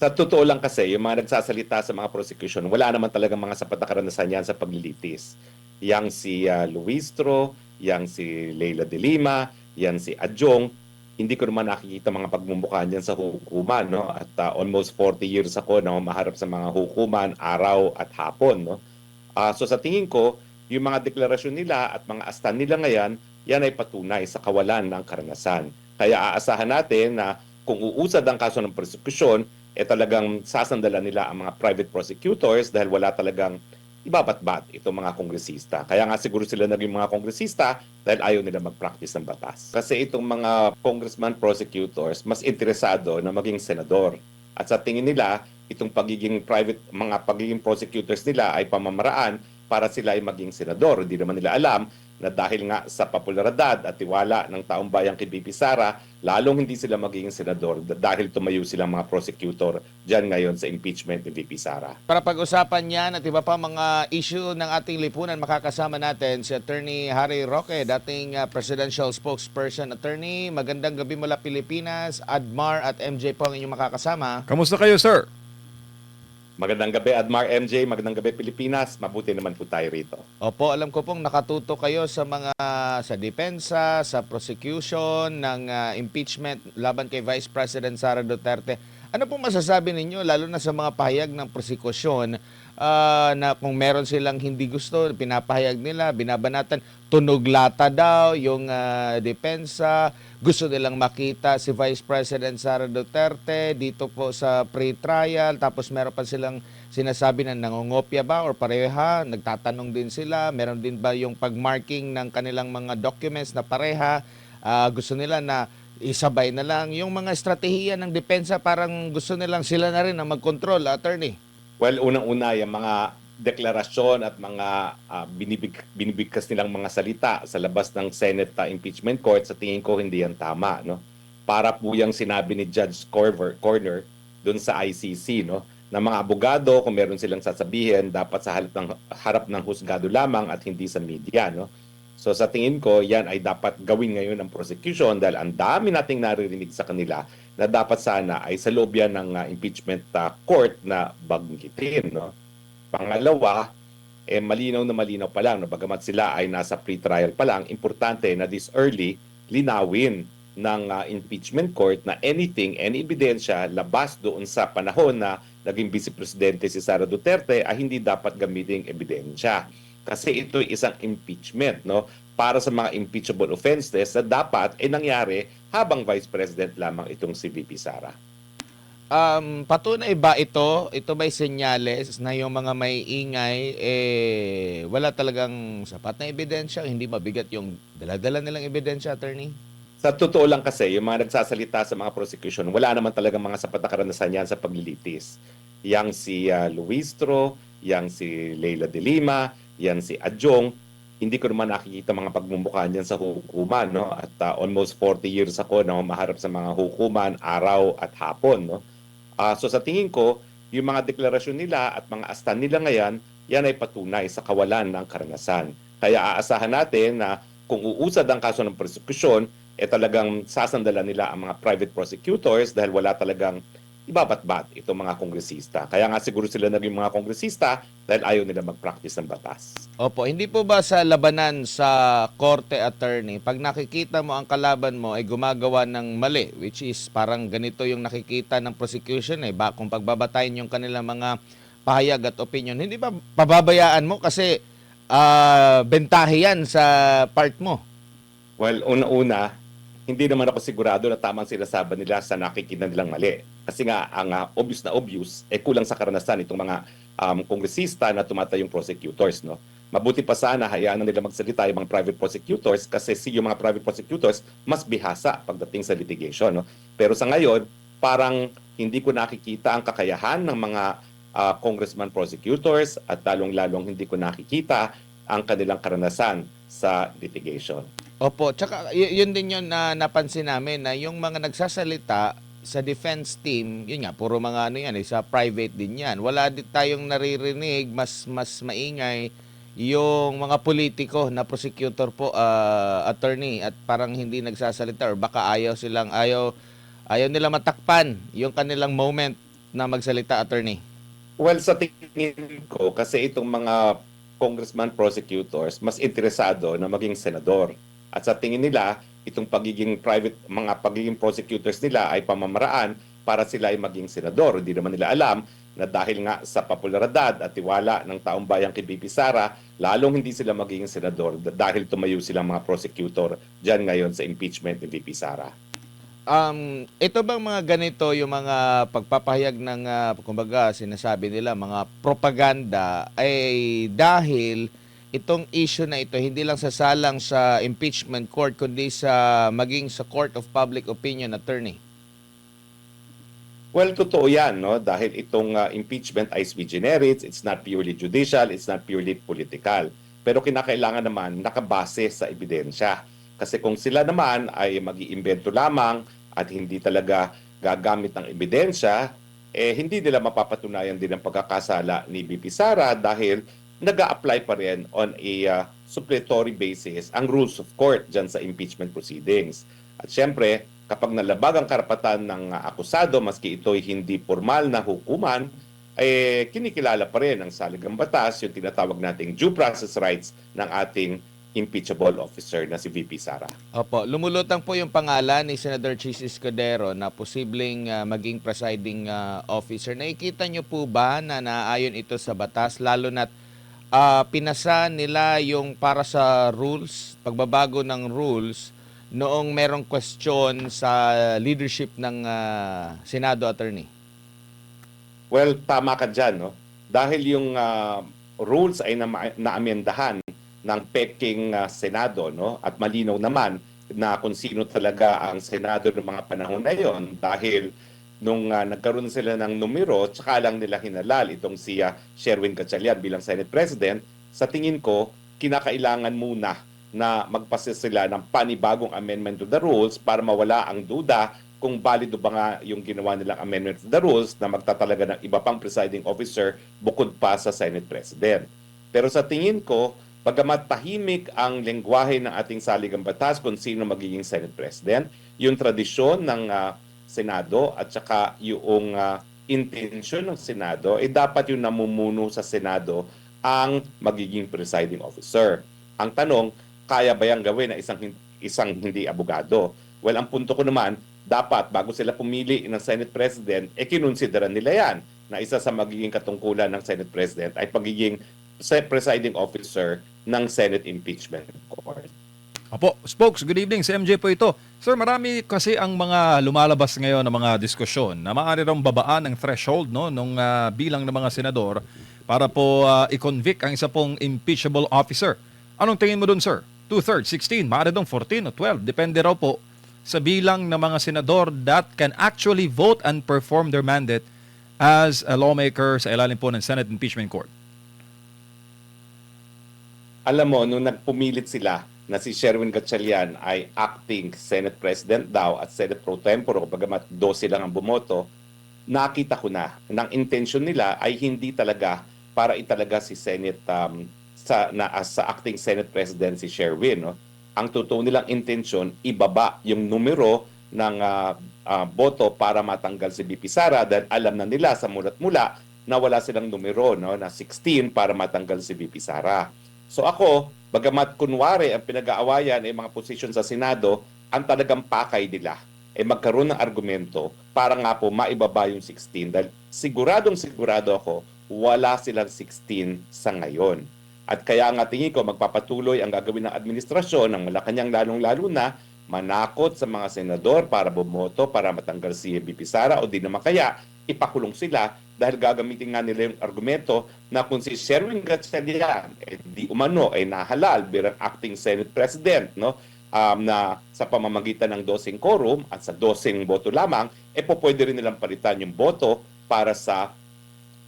Sa totoo lang kasi, yung mga nagsasalita sa mga prosecution, wala naman talagang mga sapat na karanasan yan sa paglilitis. Yang si Luistro, yang si Leila de Lima, yang si Adjong, hindi ko naman nakikita mga pagmumukha niyan sa hukuman. No? At almost 40 years ako na humaharap sa mga hukuman, araw at hapon. No? So sa tingin ko, yung mga deklarasyon nila at mga astan nila ngayon, yan ay patunay sa kawalan ng karanasan. Kaya aasahan natin na kung uusad ang kaso ng prosekusyon, talagang sasandalan nila ang mga private prosecutors dahil wala talagang ibabatbat itong mga kongresista. Kaya nga siguro sila naging mga kongresista dahil ayaw nila mag-practice ng batas. Kasi itong mga congressman prosecutors mas interesado na maging senador. At sa tingin nila, itong mga pagiging prosecutors nila ay pamamaraan para sila ay maging senador. Hindi naman nila alam na dahil nga sa popularidad at tiwala ng taong bayan kay BP Sara, lalong hindi sila magiging senador dahil tumayo silang mga prosecutor dyan ngayon sa impeachment ni VP Sara. Para pag-usapan yan at iba pa mga issue ng ating lipunan, makakasama natin si Attorney Harry Roque, dating presidential spokesperson. Attorney, magandang gabi mula Pilipinas. Admar at MJ po ang inyong makakasama. Kamusta kayo, sir? Magandang gabi, Admar MJ. Magandang gabi, Pilipinas. Mabuti naman po tayo rito. Opo, alam ko pong nakatuto kayo sa depensa, sa prosecution ng impeachment laban kay Vice President Sara Duterte. Ano pong masasabi ninyo, lalo na sa mga pahayag ng prosekusyon, na kung meron silang hindi gusto, pinapahayag nila, binabanatan, tunog lata daw yung depensa, gusto nilang makita si Vice President Sara Duterte dito po sa pre-trial, tapos meron pa silang sinasabi na nangongopya ba or pareha, nagtatanong din sila, meron din ba yung pagmarking ng kanilang mga documents na pareha, gusto nila na isabay na lang yung mga estratehiya ng depensa, parang gusto nilang sila na rin ang mag-control, attorney. Well, unang-una, yung mga deklarasyon at mga binibigkas nilang mga salita sa labas ng Senate impeachment court, sa tingin ko hindi yan tama. No? Para po yung sinabi ni Judge Corner dun sa ICC, no? na mga abogado, kung meron silang sasabihin, dapat sa harap ng husgado lamang at hindi sa media. No? So sa tingin ko, yan ay dapat gawin ngayon ng prosecution dahil ang dami nating naririnig sa kanila na dapat sana ay sa loob yan ng impeachment court na banggitin. No? Pangalawa, malinaw na malinaw pa lang, no? Bagamat sila ay nasa pre-trial pa lang, importante na this early, linawin ng impeachment court na any ebidensya labas doon sa panahon na naging Vice Presidente si Sara Duterte ay hindi dapat gamiting ebidensya. Kasi ito ay isang impeachment, no? Para sa mga impeachable offenses na dapat nangyari habang Vice President lamang itong si VP Sara. Patunay ba ito? Ito ba'y senyales na yung mga may ingay, wala talagang sapat na ebidensya, hindi mabigat yung dala-dala nilang ebidensya, attorney? Sa totoo lang kasi, yung mga nagsasalita sa mga prosecution, wala naman talagang mga sapat na karanasan yan sa paglilitis. Yang si Luistro, yang si Leila de Lima, yan si Adjong, hindi ko naman nakikita mga pagmumukha niyan sa hukuman. No? At almost 40 years ako na humaharap sa mga hukuman, araw at hapon. No? So sa tingin ko, yung mga deklarasyon nila at mga astan nila ngayon, yan ay patunay sa kawalan ng karanasan. Kaya aasahan natin na kung uusad ang kaso ng prosekusyon, talagang sasandalan nila ang mga private prosecutors dahil wala talagang ibabatbat itong mga kongresista. Kaya nga siguro sila naging mga kongresista dahil ayaw nila mag-practice ng batas. Opo, hindi po ba sa labanan sa korte, attorney, pag nakikita mo ang kalaban mo ay gumagawa ng mali, which is parang ganito yung nakikita ng prosecution, kung pagbabatayin yung kanilang mga pahayag at opinion, hindi ba pababayaan mo kasi bentahe yan sa part mo? Well, una-una, hindi naman ako sigurado na tamang sinasabi nila sa nakikita nilang mali. Kasi nga, ang obvious, kulang sa karanasan itong mga kongresista na tumatayong prosecutors. No? Mabuti pa sana, hayaan na nila magsalita yung mga private prosecutors kasi yung mga private prosecutors mas bihasa pagdating sa litigation. No? Pero sa ngayon, parang hindi ko nakikita ang kakayahan ng mga congressman prosecutors at lalong-lalong hindi ko nakikita ang kanilang karanasan sa litigation. Opo, tsaka yun din yun na napansin namin na yung mga nagsasalita sa defense team, yun nga, puro mga sa private din yan. Wala din tayong naririnig, mas maingay yung mga politiko na prosecutor po, attorney, at parang hindi nagsasalita or baka ayaw nila matakpan yung kanilang moment na magsalita, attorney? Well, sa tingin ko, kasi itong mga congressman prosecutors, mas interesado na maging senador. At sa tingin nila, itong mga pagiging prosecutors nila ay pamamaraan para sila ay maging senador. Hindi naman nila alam na dahil nga sa popularidad at tiwala ng taong bayan kay BP Sara, lalong hindi sila magiging senador dahil tumayo silang mga prosecutor dyan ngayon sa impeachment ni BP Sara. Ito bang mga ganito yung mga pagpapahayag ng kumbaga sinasabi nila mga propaganda ay dahil itong issue na ito hindi lang sasalang sa impeachment court kundi sa maging sa court of public opinion, attorney? Well, totoo yan, no? Dahil itong impeachment ay sui generis, it's not purely judicial, it's not purely political. Pero kinakailangan naman nakabase sa ebidensya. Kasi kung sila naman ay mag-iimbento lamang at hindi talaga gagamit ng ebidensya, hindi nila mapapatunayan din ang pagkakasala ni BP Sara dahil nag-a-apply pa rin on a supplementary basis ang rules of court dyan sa impeachment proceedings. At syempre, kapag nalabag ang karapatan ng akusado, maski ito'y hindi formal na hukuman, kinikilala pa rin ng saligang batas yung tinatawag nating due process rights ng ating impeachable officer na si VP Sara. Opo, lumulutang po yung pangalan ni Senator Chis Escudero na posibleng maging presiding officer. Nakikita nyo po ba na naayon ito sa batas lalo na't pinasa nila yung para sa rules, pagbabago ng rules noong merong question sa leadership ng Senado, attorney? Well, tama ka dyan, no? Dahil yung rules ay naamyendahan ng peking Senado, no? At malinaw naman na kung sino talaga ang Senado ng mga panahon na yon dahil nung nagkaroon sila ng numero, tsaka lang nila hinalal itong si Sherwin Gatchalian bilang Senate President, sa tingin ko, kinakailangan muna na magpasa sila ng panibagong amendment to the rules para mawala ang duda kung valido ba nga yung ginawa nilang amendment to the rules na magtatalaga ng iba pang presiding officer bukod pa sa Senate President. Pero sa tingin ko, bagamat tahimik ang lengguwahe ng ating saligang batas kung sino magiging Senate President, yung tradisyon ng Senado at saka yung intensyon ng Senado, dapat yung namumuno sa Senado ang magiging presiding officer. Ang tanong, kaya ba yang gawin na isang hindi abogado? Well, ang punto ko naman, dapat bago sila pumili ng Senate President, kinonsideran nila yan na isa sa magiging katungkulan ng Senate President ay pagiging presiding officer ng Senate Impeachment Court. Apo, Spokes, good evening. Si MJ po ito. Sir, marami kasi ang mga lumalabas ngayon ng mga diskusyon na maaari rong babaan ang threshold nung bilang ng mga senador para po i-convict ang isa pong impeachable officer. Anong tingin mo dun, sir? 2/3, 16, maaari dong 14 o 12. Depende raw po sa bilang ng mga senador that can actually vote and perform their mandate as a lawmaker sa ilalim po ng Senate Impeachment Court. Alam mo, nung nagpumilit sila na si Sherwin Gatchalian ay acting Senate President daw at Senate Pro Tempore, bagamat 12 lang ang bumoto, nakita ko na ng intention nila ay hindi talaga para italaga si Senate sa acting Senate President si Sherwin. No? Ang totoo nilang intention, ibaba yung numero ng boto para matanggal si BP Sara dahil alam na nila sa mulat-mula na wala silang numero, no, na 16 para matanggal si BP Sara. So ako, bagamat kunwari ang pinag-aawayan ay mga posisyon sa Senado, ang talagang pakay nila ay magkaroon ng argumento para nga po maibaba yung 16 dahil sigurado ako wala silang 16 sa ngayon. At kaya nga tingin ko magpapatuloy ang gagawin ng administrasyon ng Malacanang lalong-lalo na manakot sa mga senador para bumoto para matanggal si BP Sara o di naman kaya ipakulong sila dahil gagamitin nga nila yung argumento na kung si Sherwin Gatchalian di umano ay nahalal bilang acting Senate President, no? Na sa pamamagitan ng 12 quorum at sa 12 boto lamang, pwede rin nilang palitan yung boto para sa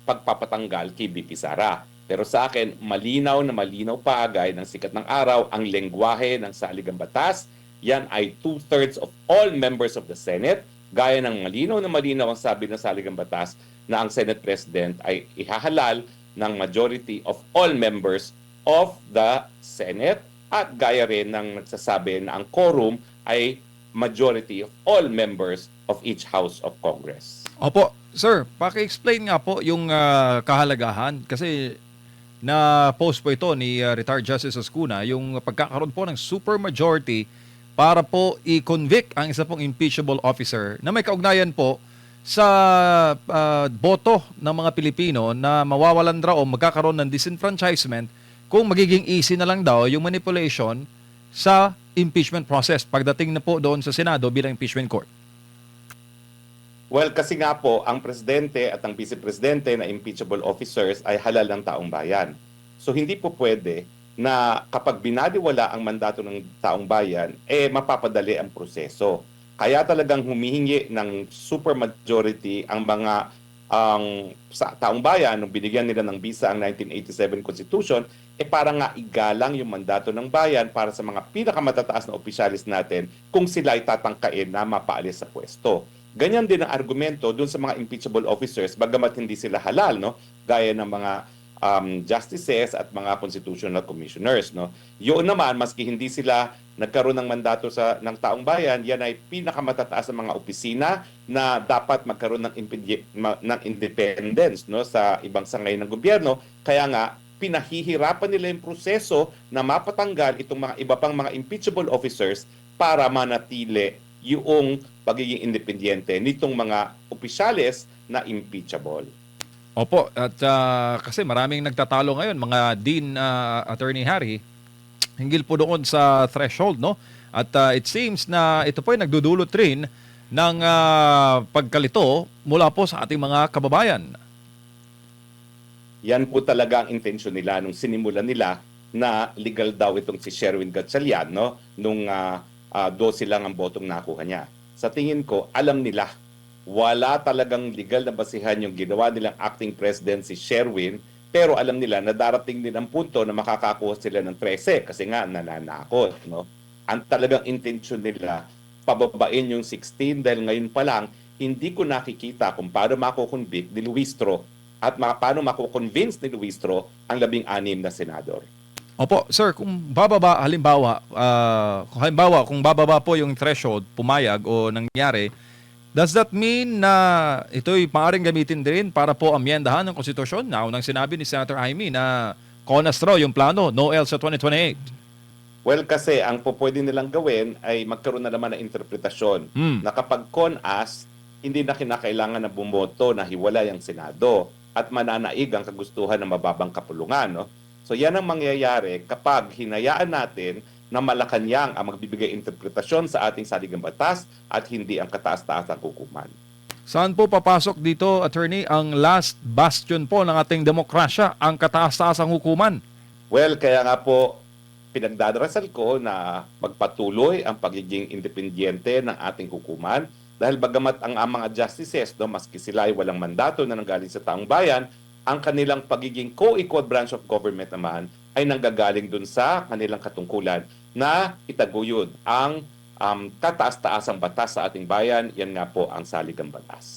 pagpapatanggal kay BP Sara. Pero sa akin, malinaw na malinaw pa gaya ng sikat ng araw ang lengguwahe ng saligang batas. Yan ay 2/3 of all members of the Senate. Gaya ng malinaw na malinaw ang sabi ng saligang batas na ang Senate President ay ihahalal ng majority of all members of the Senate at gaya rin ng nagsasabi na ang quorum ay majority of all members of each House of Congress. Opo, Sir, paki-explain nga po yung kahalagahan kasi na-post po ito ni retired Justice Oscuna yung pagkakaroon po ng supermajority para po i-convict ang isa pong impeachable officer na may kaugnayan po sa boto ng mga Pilipino na mawawalan raw o magkakaroon ng disenfranchisement kung magiging easy na lang daw yung manipulation sa impeachment process pagdating na po doon sa Senado bilang impeachment court. Well, kasi nga po, ang presidente at ang vice-presidente na impeachable officers ay halal ng taong bayan. So hindi po pwede na kapag binaliwala ang mandato ng taong bayan, mapapadali ang proseso. Kaya talagang humihingi ng supermajority ang mga sa taong bayan nung binigyan nila ng bisa ang 1987 Constitution, para nga igalang yung mandato ng bayan para sa mga pinakamatataas na opisyalis natin kung sila ay tatangkain na mapaalis sa pwesto. Ganyan din ang argumento dun sa mga impeachable officers, bagamat hindi sila halal, no? Gaya ng mga justices at mga constitutional commissioners, no? Yun naman, maski hindi sila nagkaroon ng mandato ng taong bayan, yan ay pinakamatataas ng mga opisina na dapat magkaroon ng independence, no, sa ibang sangay ng gobyerno. Kaya nga, pinahihirapan nila yung proseso na mapatanggal itong mga iba pang mga impeachable officers para manatili yung pagiging independyente nitong mga opisyales na impeachable. Opo, at kasi maraming nagtatalo ngayon, mga Dean, Attorney Harry, hinggil po doon sa threshold, no? At it seems na ito po ay nagdudulot rin ng pagkalito mula po sa ating mga kababayan. Yan po talaga ang intensyon nila nung sinimulan nila na legal daw itong si Sherwin Gatchalian, no? Nung 12 lang ang botong nakuha niya. Sa tingin ko, alam nila, wala talagang legal na basihan yung ginawa nilang acting president si Sherwin, pero alam nila na darating din ang punto na makakakuha sila ng 13 kasi nga nananakot, no? Ang talagang intensyon nila, pababain yung 16 dahil ngayon pa lang, hindi ko nakikita kung paano makukonvict ni Luistro at paano makukonvince ni Luistro ang 16 na senador. Opo, sir, kung bababa kung bababa po yung threshold, pumayag o nangyari, does that mean na ito'y maaaring gamitin din para po amyendahan ng konstitusyon? Naunang sinabi ni Senator Jaime na CONAS raw yung plano, no else sa 2028. Well, kasi ang pwede nilang gawin ay magkaroon na naman ng interpretasyon na kapag CONAS, hindi na kinakailangan na bumoto na hiwalay ang Senado at mananaig ang kagustuhan ng mababang kapulungan, no? So yan ang mangyayari kapag hinayaan natin na Malacanang ang magbibigay interpretasyon sa ating saligang batas at hindi ang kataas-taasang hukuman. Saan po papasok dito, Attorney, ang last bastion po ng ating demokrasya, ang kataas-taasang hukuman? Well, kaya nga po pinagdadarasal ko na magpatuloy ang pagiging independyente ng ating hukuman dahil bagamat ang mga justices, no, maski sila ay walang mandato na nanggaling sa taong bayan, ang kanilang pagiging co-equal branch of government naman ay nanggagaling dun sa kanilang katungkulan na itaguyod ang kataas-taasang batas sa ating bayan. Yan nga po ang saligang batas.